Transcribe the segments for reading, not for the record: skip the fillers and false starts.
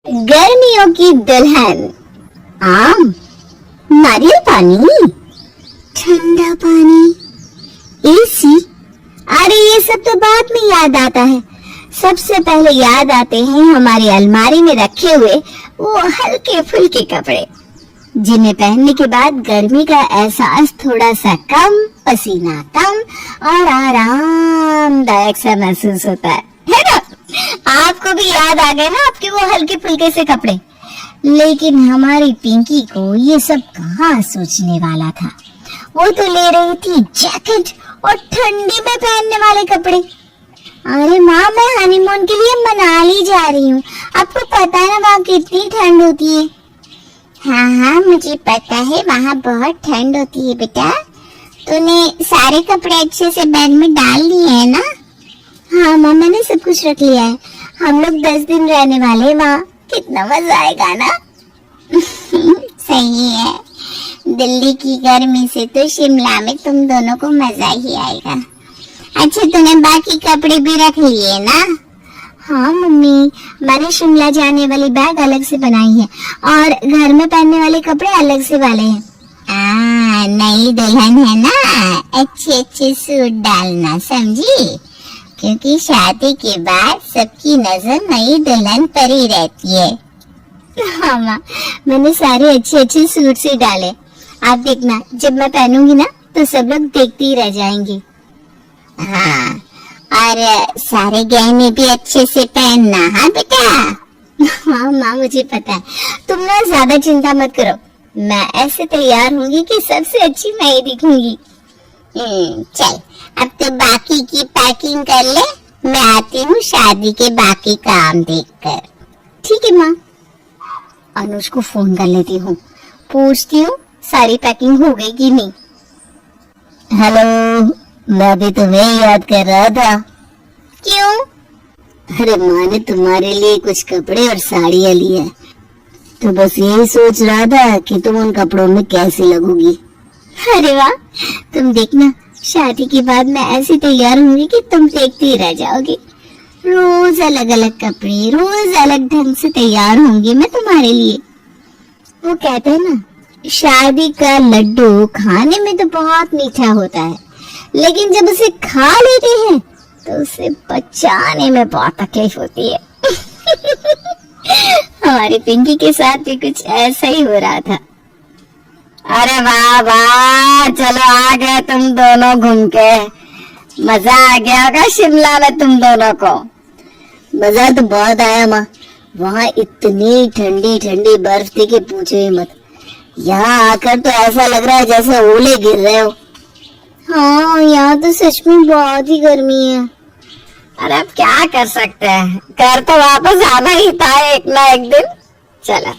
गर्मियों की दुल्हन, आम, नारियल पानी, ठंडा पानी, एसी। अरे ये सब तो बाद में याद आता है। सबसे पहले याद आते हैं हमारी अलमारी में रखे हुए वो हल्के फुल्के कपड़े, जिन्हें पहनने के बाद गर्मी का एहसास थोड़ा सा कम, पसीना कम और आरामदायक सा महसूस होता है ना? आपको भी याद आ गए ना आपके वो हल्के फुल्के से कपड़े। लेकिन हमारी पिंकी को ये सब कहाँ सोचने वाला था। वो तो ले रही थी जैकेट और ठंडी में पहनने वाले कपड़े। अरे माँ, मैं हनीमून के लिए मनाली जा रही हूँ। आपको पता है ना वहाँ कितनी ठंड होती है। हाँ, मुझे पता है वहाँ बहुत ठंड होती है बेटा। तूने सारे कपड़े अच्छे से बैग में डाल लिए हैं ना? हाँ माँ, मैंने सब कुछ रख लिया है। हम लोग 10 दिन रहने वाले हैं वहाँ। कितना मजा आएगा ना। सही है। दिल्ली की गर्मी से तो शिमला में तुम दोनों को मजा ही आएगा। अच्छा, तूने बाकी कपड़े भी रख लिए ना? हाँ मम्मी, मैंने शिमला जाने वाली बैग अलग से बनाई है और घर में पहनने वाले कपड़े अलग से वाले हैं। नई दुल्हन है ना, अच्छे अच्छे सूट डालना, समझी? क्योंकि शादी के बाद सबकी नजर नई दुल्हन पर ही रहती है। हाँ माँ, मैंने सारे अच्छे अच्छे सूट से डाले। आप देखना, जब मैं पहनूंगी ना तो सब लोग देखते ही रह जाएंगे। हाँ, और सारे गहने भी अच्छे से पहनना। हाँ बेटा। हाँ माँ, मुझे पता है। तुम ना ज्यादा चिंता मत करो। मैं ऐसे तैयार होंगी कि सबसे अच्छी मैं ही दिखूंगी। चल, अब तो बाकी की पैकिंग कर ले। मैं आती हूँ शादी के बाकी काम देखकर। ठीक है माँ। अनुज को फोन कर लेती हूँ, पूछती हूँ सारी पैकिंग हो गई कि नहीं। हेलो, मैं भी तुम्हें याद कर रहा था। क्यों? अरे माँ ने तुम्हारे लिए कुछ कपड़े और साड़ियाँ ली है, तो बस यही सोच रहा था कि तुम उन कपड़ों में कैसी लगोगी। अरे वाह, तुम देखना, शादी के बाद मैं ऐसी तैयार होंगी कि तुम देखते ही रह जाओगी। रोज अलग अलग कपड़े, रोज अलग ढंग से तैयार होंगी मैं तुम्हारे लिए। वो कहते हैं ना, शादी का लड्डू खाने में तो बहुत मीठा होता है, लेकिन जब उसे खा लेते हैं तो उसे पचाने में बहुत तकलीफ होती है। हमारी पिंकी के साथ भी कुछ ऐसा ही हो रहा था। अरे वाह वाह, चलो आ गए तुम दोनों घूम के। मजा आ गया होगा शिमला में तुम दोनों को। मजा तो बहुत आया माँ। वहाँ इतनी ठंडी ठंडी बर्फ थी कि पूछो ही मत। यहाँ आकर तो ऐसा लग रहा है जैसे ओले गिर रहे हो। हाँ, यहाँ तो सच में बहुत ही गर्मी है। अरे अब क्या कर सकते हैं, घर तो वापस आना ही था एक ना एक दिन। चलो,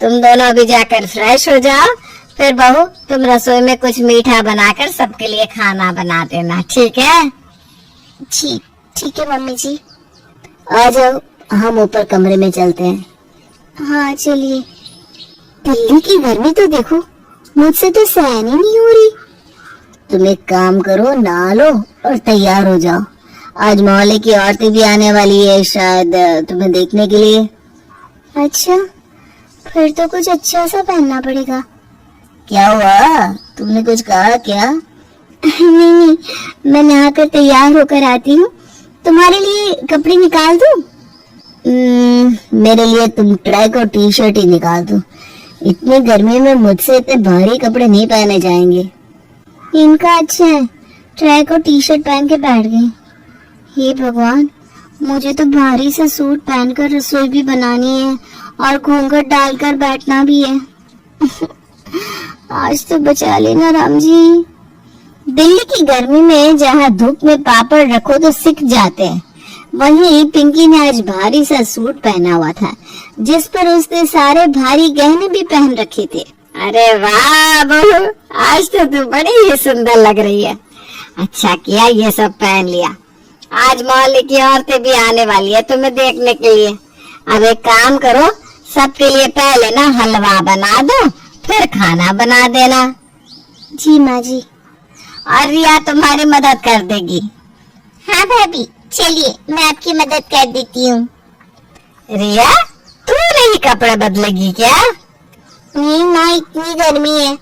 तुम दोनों अभी जाकर फ्रेश हो जाओ, फिर बहू तुम रसोई में कुछ मीठा बनाकर सबके लिए खाना बना देना, ठीक है? ठीक है मम्मी जी। आ जाओ, हम ऊपर कमरे में चलते हैं। हाँ चलिए। दिल्ली की गर्मी तो देखो, मुझसे तो सहन ही नहीं हो रही। तुम एक काम करो, नहा लो और तैयार हो जाओ। आज मोहल्ले की औरतें भी आने वाली है शायद तुम्हें देखने के लिए। अच्छा, फिर तो कुछ अच्छा सा पहनना पड़ेगा। क्या हुआ, तुमने कुछ कहा क्या? नहीं, मैं नहाकर तैयार होकर आती हूँ। तुम्हारे लिए कपड़े निकाल दूँ? मेरे लिए तुम ट्रैक और टी शर्ट ही निकाल दो। इतनी गर्मी में मुझसे इतने भारी कपड़े नहीं पहने जाएंगे। इनका अच्छा है, ट्रैक और टी शर्ट पहन के बैठ गए। हे भगवान, मुझे तो भारी सा सूट पहनकर रसोई भी बनानी है और घूंघट डालकर बैठना भी है। आज तो बचा लेना राम जी। दिल्ली की गर्मी में जहाँ धूप में पापड़ रखो तो सिक जाते हैं, वहीं पिंकी ने आज भारी सा सूट पहना हुआ था, जिस पर उसने सारे भारी गहने भी पहन रखे थे। अरे वाह बहू, आज तो तू बड़ी ही सुंदर लग रही है। अच्छा किया ये सब पहन लिया। आज मोहल्ले की औरतें भी आने वाली है तुम्हें देखने के लिए। अब एक काम करो, सबके लिए पहले ना हलवा बना दो, फिर खाना बना देना। जी माँ जी। और रिया तुम्हारी मदद कर देगी। हाँ भाभी, चलिए मैं आपकी मदद कर देती हूँ। रिया, तू नहीं कपड़े बदलेगी क्या? नहीं माँ, इतनी गर्मी है,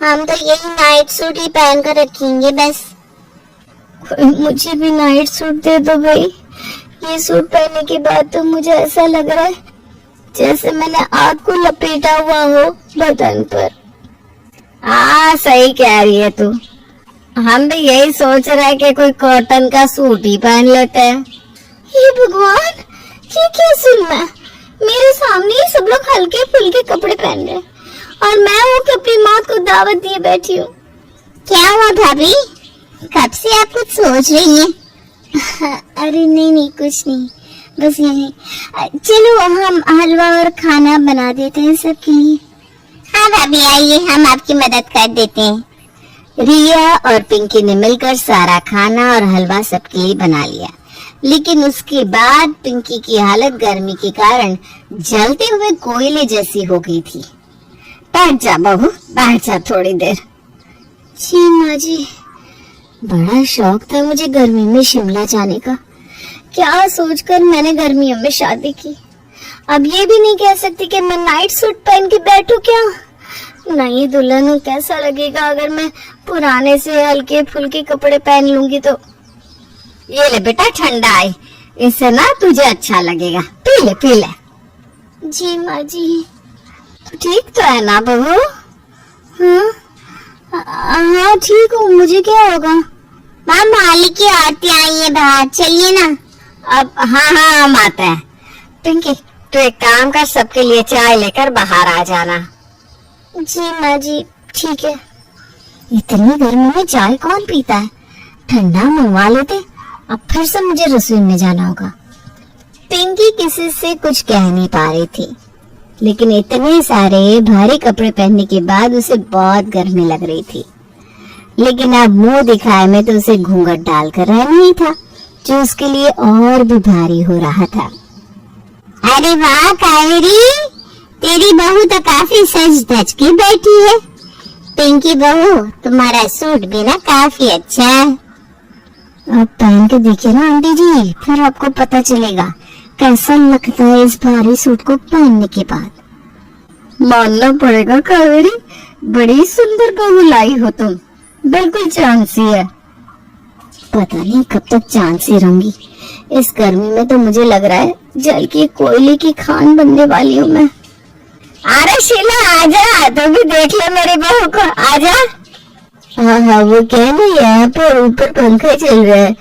हम तो यही नाइट सूट ही पहन कर रखेंगे बस। मुझे भी नाइट सूट दे दो भाई। ये सूट पहनने के बाद तो मुझे ऐसा लग रहा है जैसे मैंने आग को लपेटा हुआ हो बदन पर। हाँ सही कह रही है तू। हम भी यही सोच रहे हैं कि कोई कॉटन का सूट ही पहन लेते हैं। हे भगवान, ये क्या सुनना है? मेरे सामने ही सब लोग हल्के फुल्के कपड़े पहन रहे हैं और मैं हूँ कि अपनी मौत को दावत दिए बैठी हूँ। क्या हुआ भाभी, कब से आप कुछ सोच रही हैं? अरे नहीं कुछ नहीं, बस यही। चलो हम हलवा और खाना बना देते हैं सबके लिए। हाँ भाभी आइए, हम आपकी मदद कर देते हैं। रिया और पिंकी ने मिलकर सारा खाना और हलवा सबके लिए बना लिया, लेकिन उसके बाद पिंकी की हालत गर्मी के कारण जलते हुए कोयले जैसी हो गई थी। बैठ जा बहू, बैठ जा थोड़ी देर। जी माँ जी। बड़ा शौक था मुझे गर्मी में शिमला जाने का। क्या सोचकर मैंने गर्मियों में शादी की। अब ये भी नहीं कह सकती कि मैं नाइट सूट पहन के बैठूं क्या। नहीं दुल्हन कैसा लगेगा अगर मैं पुराने से हल्के फुल्के कपड़े पहन लूंगी तो। ये ले बेटा ठंडा है, इससे ना तुझे अच्छा लगेगा, पी ले पी ले। जी माँ जी। तो ठीक तो है ना बहू? हाँ ठीक हूँ, मुझे क्या होगा? माँ मालिक की आरती आई है बाहर, चलिए ना। अब हाँ हम आते हैं। पिंकी तू एक काम कर, सबके लिए चाय लेकर बाहर आ जाना। जी माँ जी ठीक है। इतनी गर्मी में चाय कौन पीता है, ठंडा मंगवा लेते। अब फिर से मुझे रसोई में जाना होगा। पिंकी किसी से कुछ कह नहीं पा रही थी, लेकिन इतने सारे भारी कपड़े पहनने के बाद उसे बहुत गर्मी लग रही थी। लेकिन अब मुंह दिखाए में तो उसे घूंघट डालकर रहना ही था, जो उसके लिए और भी भारी हो रहा था। अरे वाह कावेरी, तेरी बहू तो काफी सज धज के बैठी है। पिंकी बहू, तुम्हारा सूट भी ना काफी अच्छा है। अब पहन के देखिए ना आंटी जी, फिर आपको पता चलेगा कैसा लगता है इस भारी सूट को पहनने के बाद। मानना पड़ेगा कावेरी, बड़ी सुंदर बहू लाई हो तुम, बिल्कुल चांद सी है। पता नहीं कब तक चांद सी रहूंगी। इस गर्मी में तो मुझे लग रहा है जल की कोयले की खान बनने वाली हूँ मैं। अरे शीला आजा, तू भी देख ले मेरी बहू को, आजा। हाँ वो क्या ना, यहाँ पर ऊपर पंखा चल रहा है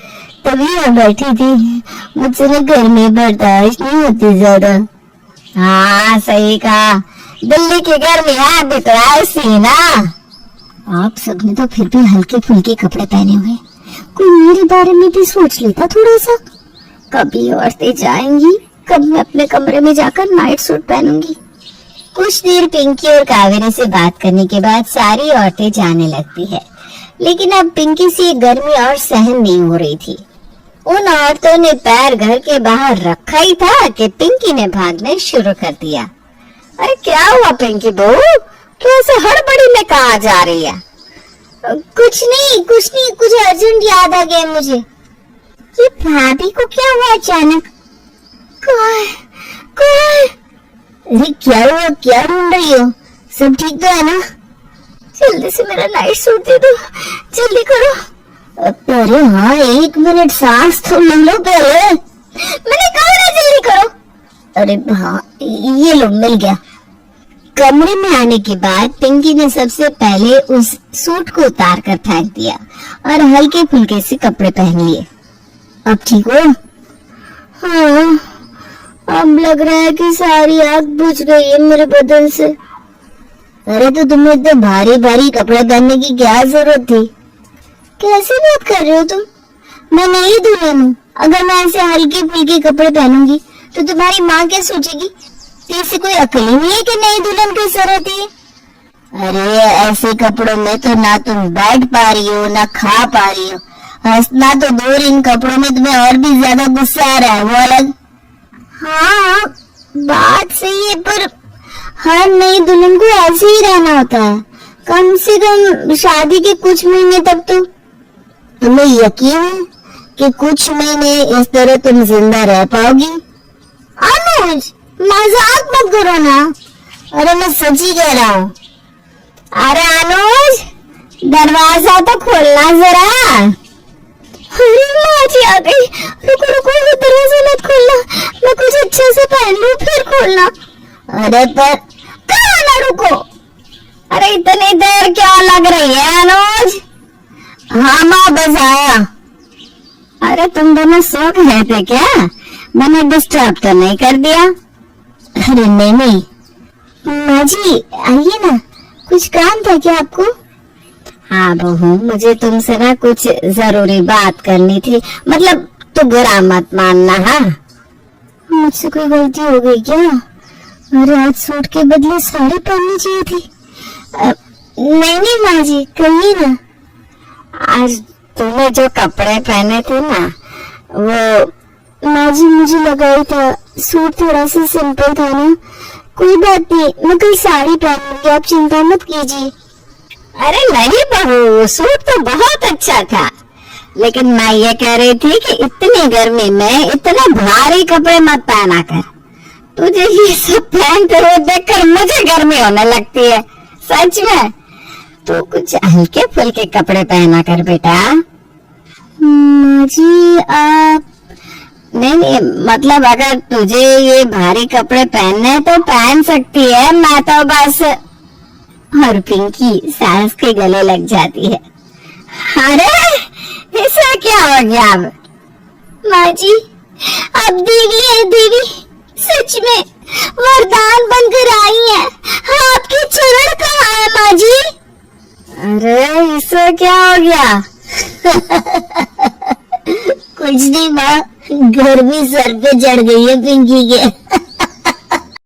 तभी यहाँ बैठी थी। मुझसे ना गर्मी बर्दाश्त नहीं होती ज्यादा। हाँ सही कहा, दिल्ली की गर्मी है भी तो ऐसी ना। आप सबने तो फिर भी हल्के फुल्के कपड़े पहने हुए, कोई मेरे बारे में भी सोच लेता थोड़ा सा। कभी औरतें जाएंगी, कब मैं अपने कमरे में जाकर नाइट सूट पहनूंगी। कुछ देर पिंकी और कावेरी से बात करने के बाद सारी औरतें जाने लगती है, लेकिन अब पिंकी से ये गर्मी और सहन नहीं हो रही थी। उन औरतों ने पैर घर के बाहर रखा ही था कि पिंकी ने भागने शुरू कर दिया। अरे क्या हुआ पिंकी बहू, कैसे हड़बड़ी में कहाँ जा रही है? कुछ नहीं, कुछ अर्जेंट याद आ गया मुझे। ये भाभी को क्या हुआ अचानक? अरे क्या हुआ, क्या ढूंढ रही हो? सब ठीक तो है ना? जल्दी से मेरा नाइट सूट दे दो, जल्दी करो। अरे हाँ, एक मिनट सांस तो ले लो पहले। मैंने कहा ना जल्दी करो। अरे हाँ ये लो, मिल गया। कमरे में आने के बाद पिंकी ने सबसे पहले उस सूट को उतार कर फेंक दिया और हल्के फुल्के से कपड़े पहन लिए। अब ठीक हो? हाँ, अब लग रहा है कि सारी आग बुझ गई है मेरे बदन से। अरे तो तुम्हें इतने भारी भारी कपड़े पहनने की क्या जरूरत थी? कैसे बात कर रहे हो तुम? मैं नई दुल्हन हूँ, अगर मैं ऐसे हल्के फुल्के कपड़े पहनूंगी तो तुम्हारी माँ क्या सोचेगी? ऐसे कोई अकल ही नहीं है कि नई दुल्हन की जरूरत है। अरे ऐसे कपड़ों में तो ना तुम बैठ पा रही हो ना खा पा रही हो, हंसना तो दूर, इन कपड़ों में तुम्हें और भी ज्यादा गुस्सा आ रहा है, वो अलग। हाँ बात सही है, पर हर नई दुल्हन को ऐसे ही रहना होता है, कम से कम शादी के कुछ महीने तक तो। तुम्हें यकीन है कि कुछ महीने इस तरह तुम जिंदा रह पाओगी? अनुज मजाक मत करो ना। अरे मैं सच ही कह रहा हूँ। अरे अनुज, दरवाजा तो खोलना जरा। अरे माँ जी आ गई। रुको रुको, दरवाजा मत खोलना, मैं कुछ अच्छे से पहन लूं फिर खोलना। अरे पर कहाँ ना रुको। अरे इतनी देर क्यों लग रही है अनुज? हाँ माँ बस आया। अरे तुम दोनों सो गए थे क्या? मैंने डिस्टर्ब तो नहीं कर दिया? अरे नहीं माँ जी, आइए ना, कुछ काम था क्या आपको? हाँ बहू, मुझे तुमसे ना कुछ जरूरी बात करनी थी। मतलब तो बुरा मत मानना। हाँ, मुझसे कोई गलती हो गई क्या? अरे आज सूट के बदले साड़ी पहननी चाहिए थी। नहीं माँ जी, कहिए ना। आज तुमने जो कपड़े पहने थे ना, वो माँ जी मुझे लगा ही था सूट थोड़ा सा सिंपल था ना। कोई बात नहीं, मैं कल साड़ी पहनूंगी, आप चिंता मत कीजिए। अरे नहीं बहू, सूट तो बहुत अच्छा था, लेकिन मैं ये कह रही थी कि इतनी गर्मी में इतने भारी कपड़े मत पहना कर। तुझे ये सब पहनते हुए देखकर मुझे गर्मी होने लगती है सच में। तू कुछ हल्के फुल्के कपड़े पहना कर बेटा। माँ जी आप नहीं, मतलब अगर तुझे ये भारी कपड़े पहनने हैं तो पहन सकती है। मैं तो बस और पिंकी सास के गले लग जाती है। अरे इससे क्या हो गया अब? माँ जी आप देवी है, देवी सच में वरदान बनकर आई है। आपके चरण कहाँ है माँ जी? अरे इससे क्या हो गया? कुछ नहीं माँ, गर्मी सर पे चढ़ गई है पिंकी के।